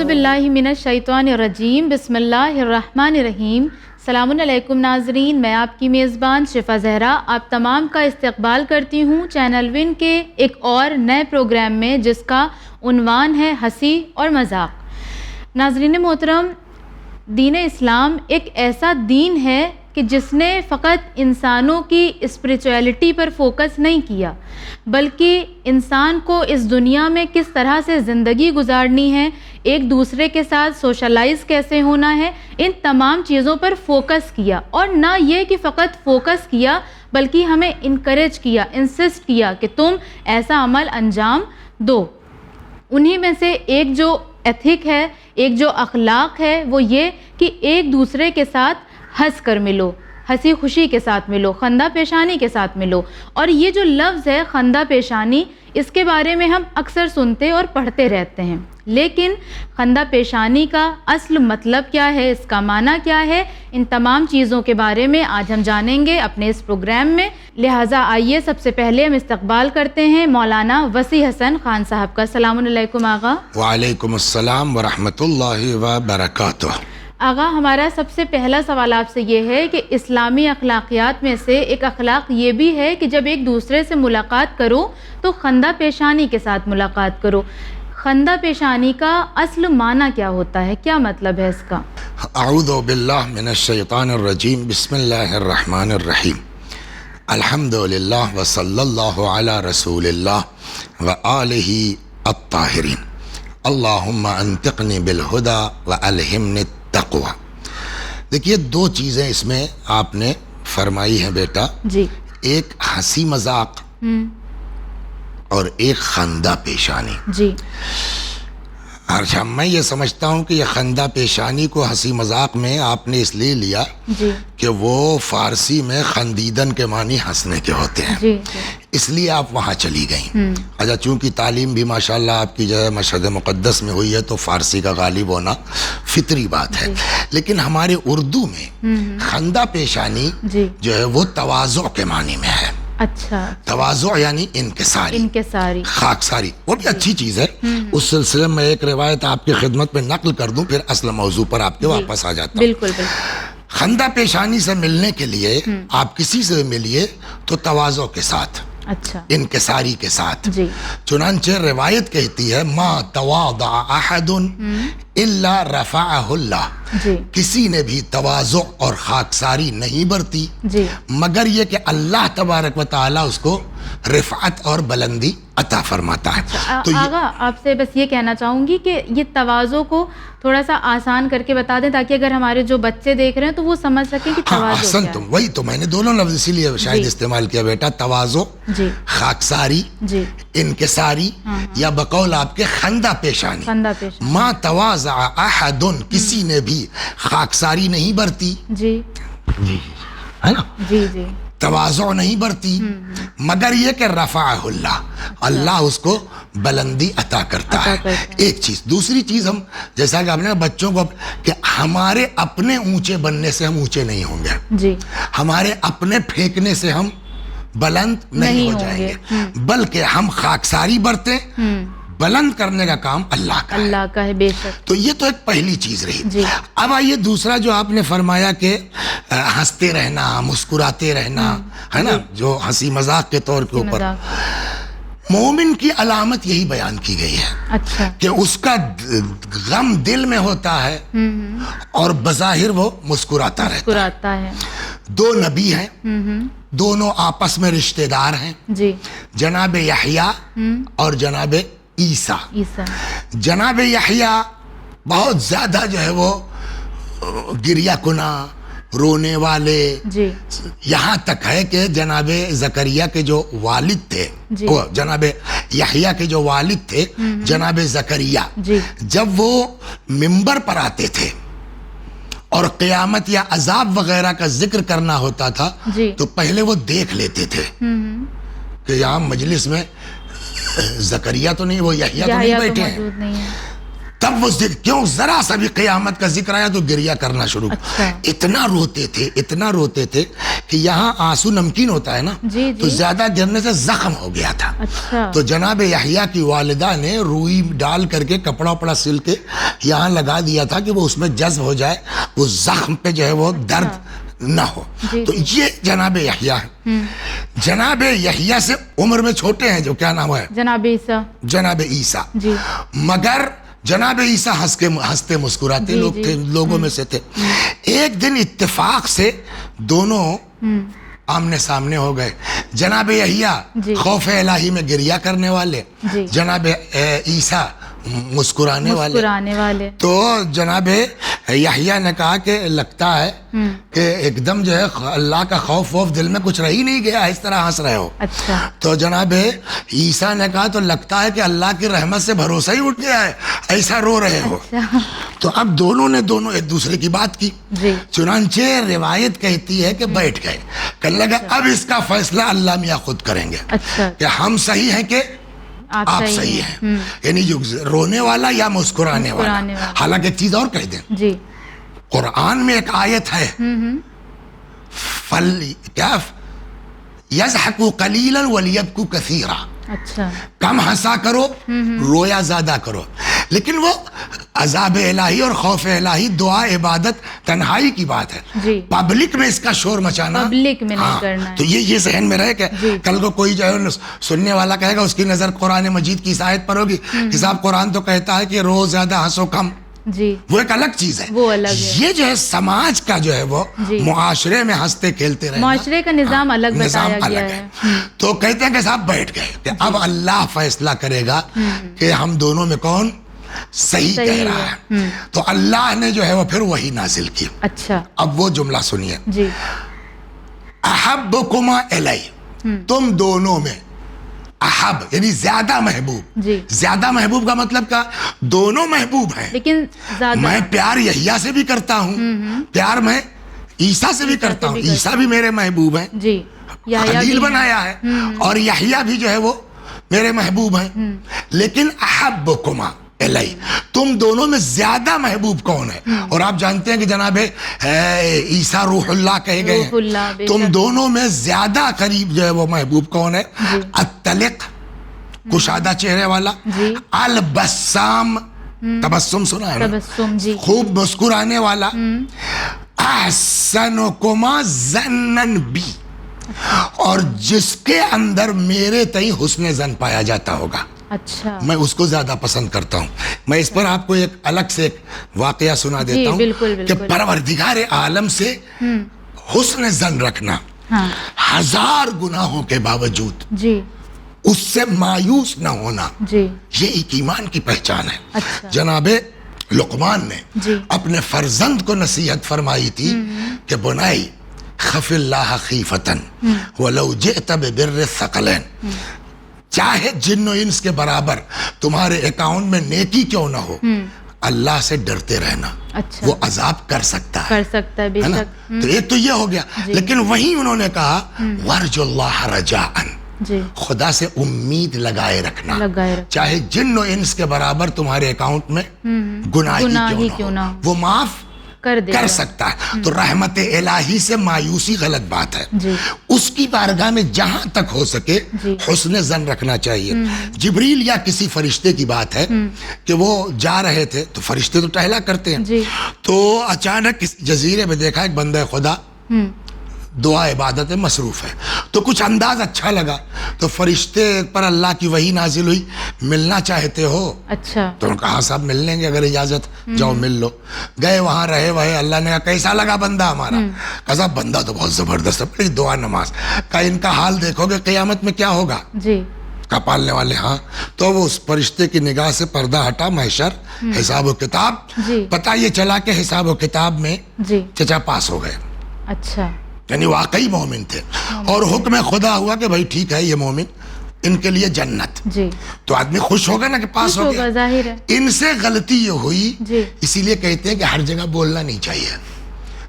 बिल्लाहि मिनश शैतानिर रजीम बिस्मिल्लाहिर रहमानिर रहीम। सलामुन अलैकुम नाजरीन, मैं आपकी मेज़बान शिफा ज़हरा आप तमाम का इस्तकबाल करती हूँ चैनल विन के एक और नए प्रोग्राम में, जिसका उन्वान है हंसी और मजाक। नाजरीन मोहतरम, दीन इस्लाम एक ऐसा दीन है कि जिसने फ़कत इंसानों की स्पिरिचुअलिटी पर फोकस नहीं किया, बल्कि इंसान को इस दुनिया में किस तरह से ज़िंदगी गुजारनी है, एक दूसरे के साथ सोशलाइज कैसे होना है, इन तमाम चीज़ों पर फोकस किया। और ना ये कि फ़कत फोकस किया, बल्कि हमें इनकरेज किया, इंसिस्ट किया कि तुम ऐसा अमल अंजाम दो। उन्हीं में से एक जो एथिक है, एक जो अखलाक है, वो ये कि एक दूसरे के साथ हंस कर मिलो, हंसी खुशी के साथ मिलो, खंदा पेशानी के साथ मिलो। और ये जो लफ्ज़ है खंदा पेशानी, इसके बारे में हम अक्सर सुनते और पढ़ते रहते हैं, लेकिन खंदा पेशानी का असल मतलब क्या है, इसका माना क्या है, इन तमाम चीज़ों के बारे में आज हम जानेंगे अपने इस प्रोग्राम में। लिहाजा आइए सबसे पहले हम इस्तकबाल करते हैं मौलाना वसी हसन खान साहब का। अस्सलामुन अलैकुम आगा। वालेकुम अस्सलाम व रहमतुल्लाहि व बरकातुह। आगा, हमारा सबसे पहला सवाल आपसे ये है कि इस्लामी अखलाकियात में से एक अखलाक ये भी है कि जब एक दूसरे से मुलाकात करो तो खंदा पेशानी के साथ मुलाकात करो। खंदा पेशानी का असल माना क्या होता है, क्या मतलब है इसका? अऊज़ु बिल्लाहि मिनश शैतानिर रजीम बिस्मिल्लाहिर रहमानिर रहीम। अल्हम्दुलिल्लाह व सल्लल्लाहु अला रसूलिल्लाह व आलिहि अत्ताहिरीन। अल्लाहुम्मा अंतिक़नी बिल हुदा व अलहिमनी तक़वा। देखिए, दो चीज़ें इसमें आपने फरमाई है बेटा जी। एक हंसी मजाक और एक खंदा पेशानी जी। अच्छा, मैं ये समझता हूँ कि ये खंदा पेशानी को हंसी मजाक में आपने इसलिए लिया जी। कि वो फारसी में खंदीदन के मानी हंसने के होते हैं, जी। इसलिए आप वहाँ चली गई। अच्छा, चूँकि तालीम भी माशाल्लाह आपकी जो है मशहद मुक़द्दस में हुई है, तो फारसी का गालिब होना फितरी बात है। लेकिन हमारे उर्दू में खंदा पेशानी जो है वो तवाज़ो के मानी में है। अच्छा, तवाज़ो यानी इनकिसारी, इनकिसारी, खाकसारी। वो भी अच्छी चीज़ है। उस सिलसिले में एक रिवायत आपकी खिदमत में नकल कर दूं, फिर असल मौजू पर आपके वापस आ जाता हूं। बिल्कुल बिल्कुल। खंदा पेशानी से मिलने के लिए आप किसी से मिलिए तो तवाज़ो के साथ, अच्छा, इनकिसारी के साथ। जी। चुनांचे रिवायत कहती है मा तवादा अहदुन इल्ला रफ़अहुल्लाह, किसी ने भी तवाज़ो और खाकसारी नहीं बरती जी, मगर ये कि अल्लाह तबारक व तआला उसको रिफ़अत और बुलंदी अता फरमाता है। तो आगा, आपसे बस ये कहना चाहूँगी कि ये तवाज़ो को थोड़ा सा आसान करके बता दें, ताकि अगर हमारे जो बच्चे देख रहे हैं तो वो समझ सकें कि तवाज़ो क्या है। वही तो मैंने दोनों लफ्ज़ इसीलिए शायद इस्तेमाल किया बेटा, तवाज़ो, खाकसारी, इनकिसारी, या बकौल आपके खंदा पेशानी। खंदा पेशानी। मा तवाज़ा अहदुन, किसी ने भी खाकसारी नहीं बरती, जी है ना, जी जी, तवाज़ो नहीं बरती मगर ये कि रफ़अहुल्लाह, अल्लाह उसको बुलंदी अता करता है। एक चीज़। दूसरी चीज़, हम जैसा कि आपने बच्चों को कि हमारे अपने ऊंचे बनने से हम ऊंचे नहीं होंगे जी, हमारे अपने फेंकने से हम बुलंद नहीं हो जाएंगे, बल्कि हम खाकसारी बरते, बुलंद करने का काम अल्लाह का है बेशक। तो ये तो एक पहली चीज रही। जी। अब आइए दूसरा जो आपने फरमाया कि हंसते रहना, मुस्कुराते रहना, है ना, जो हंसी मजाक के तौर के ऊपर मोमिन की अलामत यही बयान की गई है। अच्छा, कि उसका गम दिल में होता है और बज़ाहिर वो मुस्कुराता रहता है। दो नबी हैं, दोनों आपस में रिश्तेदार हैं जी, जनाब यहया और जनाब ईसा। जनाब यहया बहुत ज्यादा जो है वो गिरिया कुना, रोने वाले, यहाँ तक है कि जनाब ज़करिया के जो वालिद थे, जनाब यहया के जो वालिद थे जनाब ज़करिया, जब वो मिंबर पर आते थे और क़यामत या अजाब वगैरह का जिक्र करना होता था तो पहले वो देख लेते थे कि यहाँ मजलिस में ज़करिया तो नहीं, वो यहया तो नहीं बैठे हैं। تب وہ کیوں ذرا سا بھی قیامت کا ذکر آیا تو گریہ کرنا شروع. اتنا روتے تھے کہ یہاں آنسو نمکین ہوتا ہے نا, تو زیادہ گرنے سے زخم ہو گیا تھا. تو جناب یحییٰ کی والدہ نے روئی ڈال کر کے کپڑا وپڑا سل کے یہاں لگا دیا تھا کہ وہ اس میں جذب ہو جائے, وہ زخم پہ جو ہے وہ درد نہ ہو. تو یہ جناب یحییٰ ہے. جناب یحییٰ سے عمر میں چھوٹے ہیں جو کیا نام ہے, جناب عیسیٰ. مگر جناب عیسیٰ ہنستے مسکراتے لوگ تھے, لوگوں میں سے تھے. ایک دن اتفاق سے دونوں آمنے سامنے ہو گئے. جناب یحییٰ خوف الہی میں گریہ کرنے والے, جناب عیسیٰ مسکرانے والے. تو جناب یحییٰ نے کہا کہ لگتا ہے کہ ایک دم جو ہے اللہ کا خوف ووف دل میں کچھ رہ ہی نہیں گیا, اس طرح ہنس رہے ہو. تو جناب عیسیٰ نے کہا تو لگتا ہے کہ اللہ کی رحمت سے بھروسہ ہی اٹھ گیا ہے, ایسا رو رہے ہو. تو اب دونوں نے ایک دوسرے کی بات کی. چنانچہ روایت کہتی ہے کہ بیٹھ گئے, کہنے لگا اب اس کا فیصلہ اللہ میاں خود کریں گے کہ ہم صحیح ہیں کہ آپ صحیح ہیں, یعنی جو رونے والا یا مسکرانے والا. حالانکہ ایک چیز اور کہہ دیں, قرآن میں ایک آیت ہے یضحکوا قلیلا ولیبکوا کثیرا, کم ہنسا کرو رویا زیادہ کرو. لیکن وہ عذاب الہی اور خوف الہی دعا عبادت تنہائی کی بات ہے, پبلک میں اس کا شور مچانا پبلک میں نہیں کرنا ہے. تو یہ ذہن میں رہے کہ کل کو کوئی جو ہے سننے والا کہے گا اس کی نظر قرآن مجید کی اس آیت پر ہوگی, حساب قرآن تو کہتا ہے کہ رو زیادہ ہنسو کم, وہ ایک الگ چیز ہے. یہ جو ہے سماج کا جو ہے وہ معاشرے میں ہنستے کھیلتے رہے, معاشرے کا نظام الگ بتایا گیا ہے. تو کہتے ہیں کہ صاحب بیٹھ گئے کہ اب اللہ فیصلہ کرے گا کہ ہم دونوں میں کون صحیح کہہ رہا ہے. تو اللہ نے جو ہے وہ پھر وہی نازل کی. اب وہ جملہ سنیے, احبکما الی, تم دونوں میں احب یعنی زیادہ محبوب. زیادہ محبوب کا مطلب کیا, دونوں محبوب ہیں, لیکن میں پیار یحییٰ سے بھی کرتا ہوں, پیار میں عیسیٰ سے بھی کرتا ہوں. عیسیٰ بھی میرے محبوب ہیں, خلیل بنایا ہے, اور یحییٰ بھی جو ہے وہ میرے محبوب ہیں. لیکن احبکما الی, تم دونوں میں زیادہ محبوب کون ہے؟ اور آپ جانتے ہیں کہ جناب عیسیٰ روح اللہ کہے گئے ہیں. تم دونوں میں زیادہ قریب جو ہے وہ محبوب کون ہے؟ الطلق, کشادہ چہرے والا, البسام, تبسم سنا ہے نا, خوب مسکرانے والا, احسنکما ظنا بی, اور جس کے اندر میرے تئیں حسن ظن پایا جاتا ہوگا, میں اس کو زیادہ پسند کرتا ہوں. میں اس پر آپ کو ایک الگ سے ایک واقعہ سنا دیتا ہوں کہ پروردگار عالم سے حسن ظن رکھنا, 1000 گناہوں کے باوجود اس سے مایوس نہ ہونا, یہ ایک ایمان کی پہچان ہے. جناب لقمان نے اپنے فرزند کو نصیحت فرمائی تھی کہ بنائی خف اللہ خیفتن ولو جئت ببر الثقلین, چاہے جن و انس کے برابر تمہارے اکاؤنٹ میں نیکی کیوں نہ ہو, اللہ سے ڈرتے رہنا. وہ عذاب کر سکتا ہے نا. تو ایک تو یہ ہو گیا. لیکن وہیں انہوں نے کہا وارجو اللہ رجاء, خدا سے امید لگائے رکھنا, چاہے جن و انس کے برابر تمہارے اکاؤنٹ میں گناہ ہی کیوں نہ ہو, وہ معاف کر سکتا ہے. تو رحمت الہی سے مایوسی غلط بات ہے. اس کی بارگاہ میں جہاں تک ہو سکے حسن ظن رکھنا چاہیے. جبریل یا کسی فرشتے کی بات ہے کہ وہ جا رہے تھے, تو فرشتے تو ٹہلا کرتے ہیں, تو اچانک اس جزیرے میں دیکھا ایک بندہ خدا دعا عبادت میں مصروف ہے, تو کچھ انداز اچھا لگا, تو فرشتے پر اللہ کی وحی نازل ہوئی, ملنا چاہتے ہو؟ تو انہوں نے کہا صاحب مل لیں گے اگر اجازت, جاؤ مل لو. گئے وہاں رہے وہے, اللہ نے کہا کیسا لگا بندہ ہمارا؟ کہا صاحب بندہ تو بہت زبردست ہے, بڑی دعا نماز. کہا ان کا حال دیکھو گے قیامت میں کیا ہوگا؟ کہا پالنے والے ہاں. تو وہ اس فرشتے کی نگاہ سے پردہ ہٹا, محشر, حساب و کتاب. پتہ یہ چلا کہ حساب و کتاب میں چچا پاس ہو گئے. یعنی واقعی مومن تھے, اور حکم خدا ہوا کہ بھائی ٹھیک ہے یہ مومن, ان کے لیے جنت. تو آدمی خوش ہوگا نا کہ پاس ہو گیا. ان سے غلطی یہ ہوئی, اسی لیے کہتے ہیں کہ ہر جگہ بولنا نہیں چاہیے.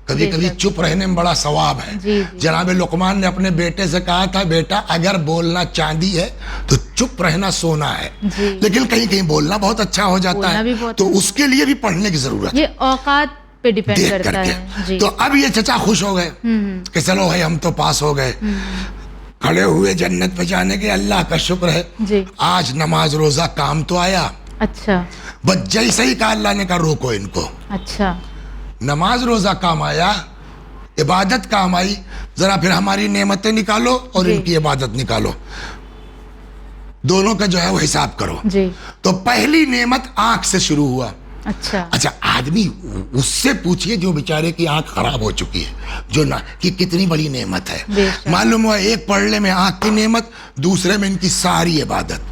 کبھی کبھی چپ رہنے میں بڑا ثواب ہے. جناب لقمان نے اپنے بیٹے سے کہا تھا بیٹا اگر بولنا چاندی ہے تو چپ رہنا سونا ہے, لیکن کہیں کہیں بولنا بہت اچھا ہو جاتا ہے, تو اس کے لیے بھی پڑھنے کی ضرورت ہے, یہ اوقات پہ ڈیپینڈ کرتا ہے. تو اب یہ چچا خوش ہو گئے کہ چلو بھائی ہم تو پاس ہو گئے, کھڑے ہوئے جنت میں جانے کے, اللہ کا شکر ہے آج نماز روزہ کام تو آیا. اچھا, بس جیسے ہی کہا اللہ نے کہا روکو ان کو. اچھا, نماز روزہ کام آیا, عبادت کام آئی, ذرا پھر ہماری نعمتیں نکالو اور ان کی عبادت نکالو, دونوں کا جو ہے وہ حساب کرو. تو پہلی نعمت آنکھ سے شروع ہوا. اچھا آدمی اس سے پوچھئے جو بیچارے کی آنکھ خراب ہو چکی ہے, جو نہ کہ کتنی بڑی نعمت ہے. معلوم ہوا ایک پڑھنے میں آنکھ کی نعمت, دوسرے میں ان کی ساری عبادت,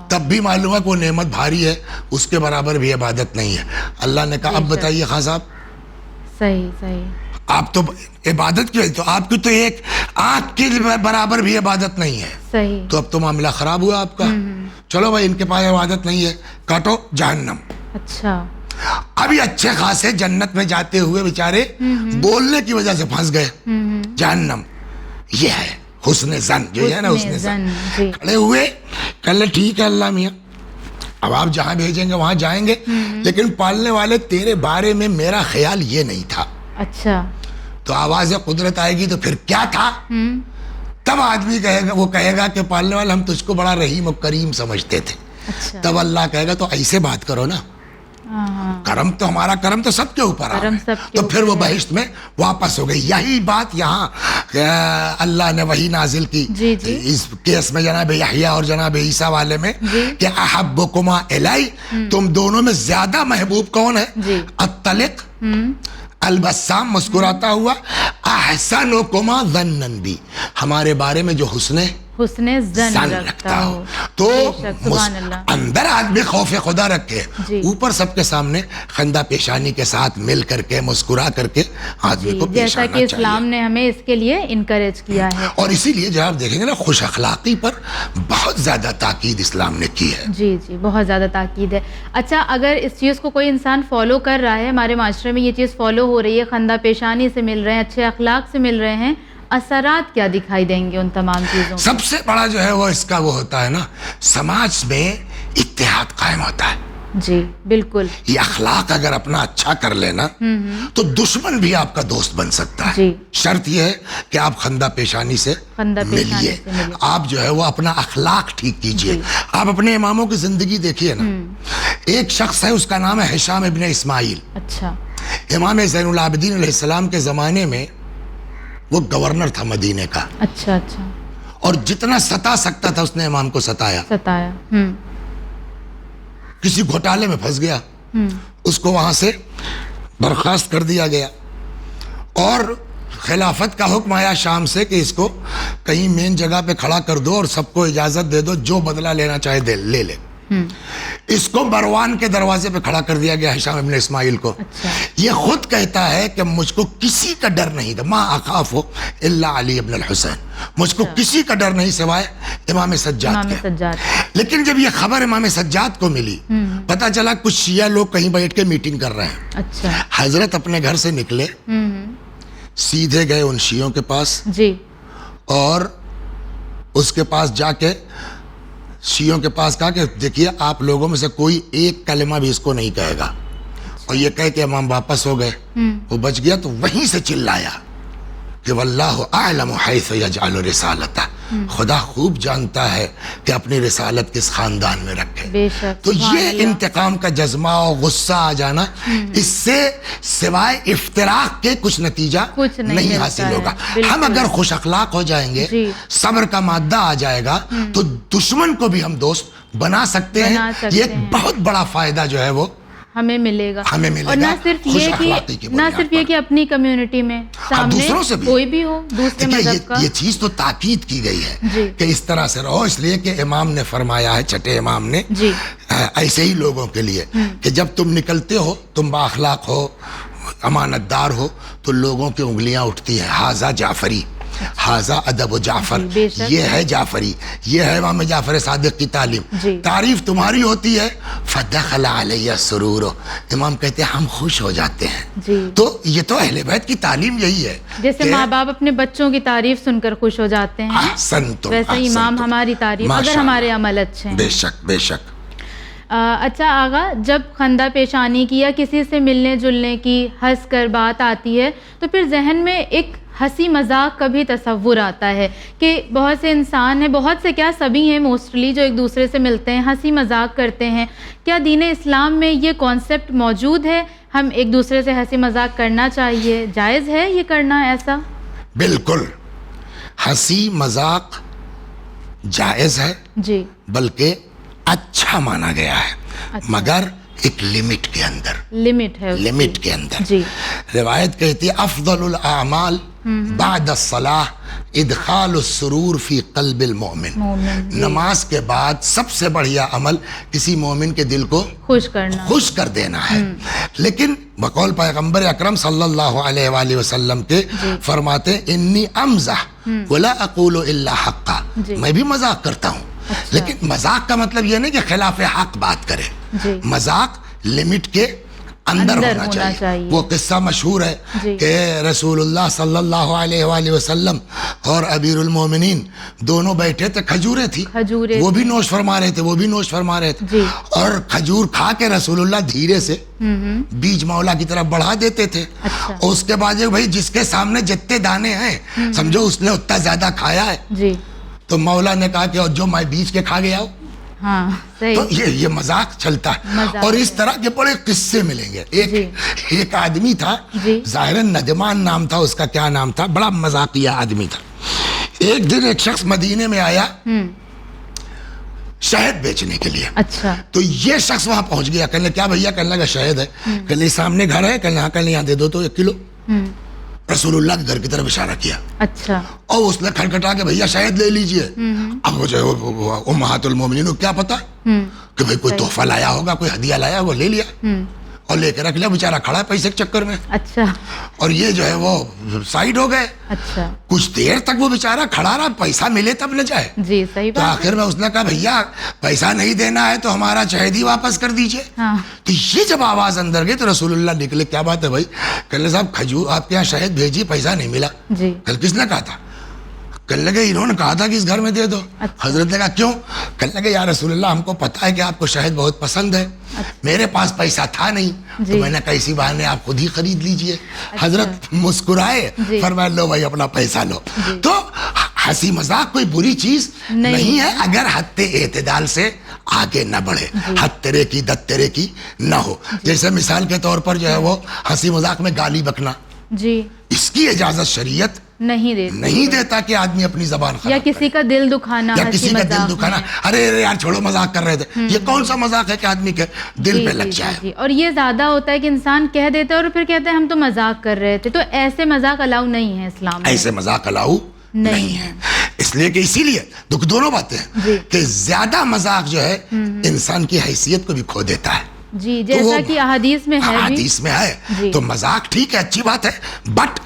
تب بھی معلوم ہے کہ وہ نعمت بھاری ہے, اس کے برابر بھی عبادت نہیں ہے. اللہ نے کہا اب بتائیے خان صاحب, صحیح, آپ تو عبادت کی, تو آپ کی تو ایک آنکھ کے برابر بھی عبادت نہیں ہے, صحیح, تو اب تو معاملہ خراب ہوا آپ کا. چلو بھائی ان کے پاس عبادت نہیں ہے, کاٹو جہنم. اچھا, ابھی اچھے خاصے جنت میں جاتے ہوئے بیچارے بولنے کی وجہ سے پھنس گئے جہنم. یہ ہے حسن زن, جو ہے نا حسن زن. کھڑے ہوئے کہنے ٹھیک ہے اللہ میاں, اب آپ جہاں بھیجیں گے وہاں جائیں گے, لیکن پالنے والے تیرے بارے میں میرا خیال یہ نہیں تھا. اچھا, تو آواز قدرت آئے گی تو پھر کیا تھا, تب آدمی کہے گا, وہ کہے گا کہ پالنے والے ہم تجھ کو بڑا رحیم و کریم سمجھتے تھے. تب اللہ کہے گا تو ایسے بات کرو نا, کرم تو ہمارا کرم تو سب کے اوپر آ, تو پھر وہ بہشت میں واپس ہو گئی. یہی بات یہاں اللہ نے وہی نازل کی اس کیس میں جناب یحییٰ اور جناب عیسیٰ والے میں, کہ احبکما الی, تم دونوں میں زیادہ محبوب کون ہے, الطلق البسام مسکراتا ہوا, احسنکما ظنا بی, ہمارے بارے میں جو حسن زن رکھتا ہو. تو اندر آدمی خوف خدا رکھے, اوپر سب کے سامنے خندہ پیشانی کے ساتھ مل کر کے مسکرا کر کے آدمی کو پیش آنا چاہیے, جیسا کہ اسلام نے ہمیں اس کے لیے انکریج کیا ہے. اور اسی لیے جب آپ دیکھیں گے نا خوش اخلاقی پر بہت زیادہ تاکید اسلام نے کی ہے. جی, بہت زیادہ تاکید ہے. اچھا, اگر اس چیز کو کوئی انسان فالو کر رہا ہے, ہمارے معاشرے میں یہ چیز فالو ہو رہی ہے, خندہ پیشانی سے مل رہے ہیں, اچھے اخلاق سے مل رہے ہیں, اثرات کیا دکھائی دیں گے ان تمام چیزوں؟ سب سے بڑا جو ہے وہ اس کا وہ ہوتا ہے نا, سماج میں اتحاد قائم ہوتا ہے. جی بالکل, یہ اخلاق اگر اپنا اچھا کر لینا تو دشمن بھی آپ کا دوست بن سکتا ہے. شرط یہ ہے کہ آپ خندہ پیشانی سے ملیے, آپ جو ہے وہ اپنا اخلاق ٹھیک کیجئے. آپ اپنے اماموں کی زندگی دیکھیے نا, ایک شخص ہے اس کا نام ہے ہشام ابن اسماعیل. اچھا, امام زین العابدین علیہ السلام کے زمانے میں وہ گورنر تھا مدینے کا. اچھا, اور جتنا ستا سکتا تھا اس نے امام کو ستایا. کسی گھوٹالے میں پھنس گیا, اس کو وہاں سے برخاست کر دیا گیا, اور خلافت کا حکم آیا شام سے کہ اس کو کہیں مین جگہ پہ کھڑا کر دو اور سب کو اجازت دے دو, جو بدلہ لینا چاہے لے لے. اس کو مروان کے دروازے پہ کھڑا کر دیا گیا ہشام ابن اسماعیل کو. یہ خود کہتا ہے کہ مجھ کو کسی کا ڈر نہیں تھا, ما اخاف الا علی ابن الحسین, مجھ کو کسی کا ڈر نہیں سوائے امام سجاد کے. لیکن جب یہ خبر امام سجاد کو ملی, پتا چلا کچھ شیعہ لوگ کہیں بیٹھ کے میٹنگ کر رہے ہیں. حضرت اپنے گھر سے نکلے, سیدھے گئے ان شیعوں کے پاس, اور اس کے پاس جا کے شیعوں کے پاس کہا کہ دیکھیے آپ لوگوں میں سے کوئی ایک کلمہ بھی اس کو نہیں کہے گا. اور یہ کہہ کہ امام واپس ہو گئے, وہ بچ گیا. تو وہیں سے چلایا کہ واللہ اعلم حیث یجعل رسالتہ, خدا خوب جانتا ہے کہ اپنی رسالت کس خاندان میں رکھے. تو یہ انتقام کا جذبہ اور غصہ آ جانا, اس سے سوائے افتراق کے کچھ نتیجہ نہیں حاصل ہوگا. ہم اگر خوش اخلاق ہو جائیں گے, صبر کا مادہ آ جائے گا, تو دشمن کو بھی ہم دوست بنا سکتے ہیں. یہ ایک بہت بڑا فائدہ جو ہے وہ ہمیں ملے گا. اور نہ صرف یہ کہ اپنی کمیونٹی میں سامنے کوئی بھی ہو دوسرے مذہب کا, یہ چیز تو تاکید کی گئی ہے کہ اس طرح سے رہو. اس لیے کہ امام نے فرمایا ہے, چھٹے امام نے, ایسے ہی لوگوں کے لیے کہ جب تم نکلتے ہو, تم بااخلاق ہو, امانت دار ہو, تو لوگوں کی انگلیاں اٹھتی ہیں, ہاذا جعفری, हाजा अदब जाफर, ये है जाफरी, ये है इमाम जाफर सादिक की तालीम। तारीफ तुम्हारी होती है, फदखल अलैया सुरूर, इमाम कहते हैं हम खुश हो जाते हैं। तो ये तो अहले बैत की तालीम यही है, जैसे माँ बाप अपने बच्चों की तारीफ सुनकर खुश हो जाते हैं, वैसे इमाम हमारी तारीफ अगर हमारे अमल अच्छे हैं। बेशक बेशक। अच्छा आगा, जब खंदा पेशानी की या किसी से मिलने जुलने की हंस कर बात आती है तो फिर जहन में एक हंसी मजाक का भी तसव्वुर आता है कि बहुत से इंसान हैं, बहुत से क्या सभी हैं मोस्टली, जो एक दूसरे से मिलते हैं हंसी मजाक करते हैं। क्या दीन इस्लाम में ये कॉन्सेप्ट मौजूद है, हम एक दूसरे से हंसी मजाक करना चाहिए, जायज़ है ये करना ऐसा? बिल्कुल, हंसी मजाक जायज़ है जी, बल्कि अच्छा माना गया है। अच्छा। मगर एक लिमिट के अंदर, लिमिट है, लिमिट के अंदर जी। रिवायत कहती है अफदलुल आमाल बाद अस्सलाह इदखालुस सुरूर फी क़ल्बिल मोमिन, नमाज के बाद सबसे बढ़िया अमल किसी मोमिन के दिल को खुश कर देना है। लेकिन बकौल पैगंबर अकरम सल्लल्लाहु अलैहि वसल्लम के फरमाते इन्नी अमज़ह वला अक़ूलु इल्ला हक़्क़ा, मैं भी मजाक करता हूँ। अच्छा। लेकिन मजाक का मतलब ये नहीं कि खिलाफ हक बात करे, मजाक लिमिट के अंदर होना चाहिए। वो किस्सा मशहूर है कि रसूलुल्लाह सल्लल्लाहु अलैहि वसल्लम और अमीरुल मोमिनीन दोनों बैठे थे, खजूरें थी, वो भी नोश फरमा रहे थे, और खजूर खा के रसूलुल्लाह धीरे से बीज मौला की तरफ बढ़ा देते थे। अच्छा। और उसके बाद भाई जिसके सामने जितने दाने हैं समझो उसने उतना ज्यादा खाया है, तो मौला ने कहा कि जो मैं बीज के खा गया हूँ। हाँ, सही। तो ये मजाक चलता है। और इस तरह के बड़े किस्से मिलेंगे। एक आदमी था, ज़ाहिरन नदमान नाम था उसका, क्या नाम था, बड़ा मजाकिया आदमी था। एक दिन एक शख्स मदीने में आया शहद बेचने के लिए। अच्छा। तो ये शख्स वहां पहुंच गया, कहने क्या भैया, कहने लगा शहद है, कहने सामने घर है, कहने हाँ, कहने यहाँ दे दो तो 1 किलो। रसूलुल्लाह के घर की तरफ इशारा किया। अच्छा। और उसने खटखटा के भैया शहद ले लीजिए। अब वो जो है उम्महातुल मोमिनीन को क्या पता कि भाई कोई तोहफा लाया होगा, कोई हदिया लाया, वो ले लिया और लेके रख लिया। बेचारा खड़ा है पैसे के चक्कर में। अच्छा। और ये जो है वो साइड हो गए। अच्छा। कुछ देर तक वो बेचारा खड़ा रहा, पैसा मिले तब न जाए जी, सही बात। तो आखिर में उसने कहा भैया पैसा नहीं देना है तो हमारा शहद ही वापस कर दीजिए। हाँ। तो ये जब आवाज अंदर गई तो रसूलुल्लाह निकले, क्या बात है भाई, कहने साहब खजूर आपके यहाँ शहद भेजी, पैसा नहीं मिला। जी। कल किसने कहा था? कहने लगे इन्होंने कहा था कि इस घर में दे दो। अच्छा। हजरत ने कहा क्यों? कहने लगे या रसूलुल्लाह हमको पता है कि आपको शहद बहुत पसंद है। अच्छा। मेरे पास पैसा था नहीं तो मैंने कहा इसी बहाने आप खुद ही खरीद लीजिए। अच्छा। हजरत मुस्कुराए, फरमाया लो भाई अपना पैसा लो। तो हंसी मजाक कोई बुरी चीज नहीं है अगर हत्ते एतदाल से आगे न बढ़े, हद तेरे की दत तेरे की न हो। जैसे मिसाल के तौर पर जो है वो हंसी मजाक में गाली बकना जी, इसकी इजाजत शरीयत नहीं देता कि आदमी अपनी जबान या किसी का दिल दुखाना, या किसी का दिल दुखाना। अरे यार छोड़ो मजाक कर रहे थे, ये कौन सा मजाक है कि आदमी के दिल पे लग जाए। और ये ज्यादा होता है कि इंसान कह देता है और फिर कहते हैं हम तो मजाक कर रहे थे। तो ऐसे मजाक अलाउ नहीं है इस्लाम में, ऐसे मजाक अलाउ नहीं है। इसलिए कि इसीलिए दोनों बातें हैं कि ज्यादा मजाक जो है इंसान की हैसियत को भी खो देता है जी, जैसा कि अहादीस में है, हदीस में है। तो मजाक ठीक है, अच्छी बात है, बट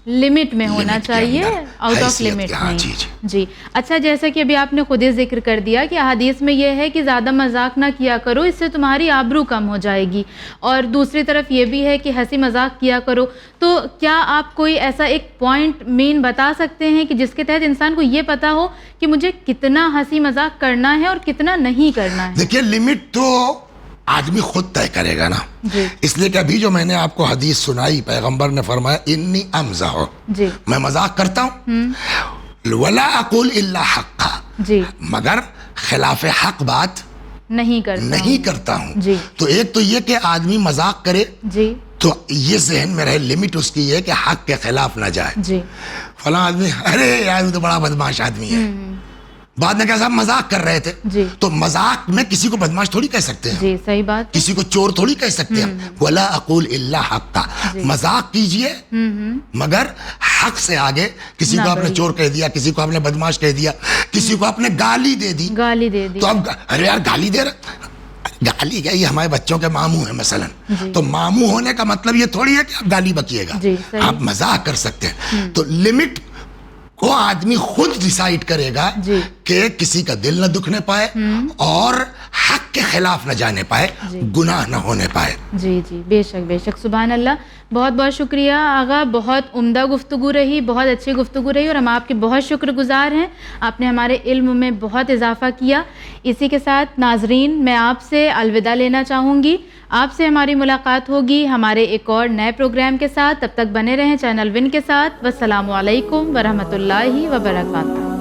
लिमिट में होना चाहिए, आउट ऑफ लिमिट नहीं। जी। अच्छा, जैसा कि अभी आपने खुद ही जिक्र कर दिया कि हदीस में यह है कि ज़्यादा मजाक ना किया करो, इससे तुम्हारी आबरू कम हो जाएगी। और दूसरी तरफ ये भी है कि हंसी मजाक किया करो। तो क्या आप कोई ऐसा एक पॉइंट मेन बता सकते हैं कि जिसके तहत इंसान को ये पता हो कि मुझे कितना हंसी मजाक करना है और कितना नहीं करना है? देखिए, लिमिट तो आदमी खुद तय करेगा ना। इसलिए कि अभी जो मैंने आपको हदीस सुनाई, पैगंबर ने फरमाया इन्नी अमज़ह, मैं मजाक करता हूँ, वला अक़ूल इल्ला हक़्क़ा, मगर खिलाफ हक बात नहीं करता हूँ। तो एक तो ये कि आदमी मजाक करे तो ये जहन में रहे, लिमिट उसकी है कि हक के खिलाफ ना जाए। फला आदमी, अरे यार तो बड़ा बदमाश आदमी है, बाद में क्या साहब मजाक कर रहे थे जी। तो मजाक में किसी को बदमाश थोड़ी कह सकते हैं जी, सही बात। किसी को चोर थोड़ी कह सकते हैं। वला अक़ूल इल्ला हक़्क़ा, मजाक कीजिए मगर हक से आगे। किसी को आपने चोर कह दिया, किसी को आपने बदमाश कह दिया, किसी को आपने गाली दे दी तो अब अरे यार गाली दे रहा, गाली क्या, ये हमारे बच्चों के मामू है मसलन, तो मामू होने का मतलब ये थोड़ी है कि आप गाली बकिएगा, आप मजाक कर सकते हैं। तो लिमिट وہ آدمی خود ڈیسائیڈ کرے گا کہ کسی کا دل نہ دکھنے پائے اور حق کے خلاف نہ جانے پائے, گناہ نہ ہونے پائے. جی جی, بے شک بے شک, سبحان اللہ. بہت بہت شکریہ آغا, بہت عمدہ گفتگو رہی, بہت اچھی گفتگو رہی, اور ہم آپ کے بہت شکر گزار ہیں. آپ نے ہمارے علم میں بہت اضافہ کیا. اسی کے ساتھ ناظرین, میں آپ سے الوداع لینا چاہوں گی. آپ سے ہماری ملاقات ہوگی ہمارے ایک اور نئے پروگرام کے ساتھ. تب تک بنے رہیں چینل ون کے ساتھ. والسلام علیکم ورحمۃ اللہ وبرکاتہ.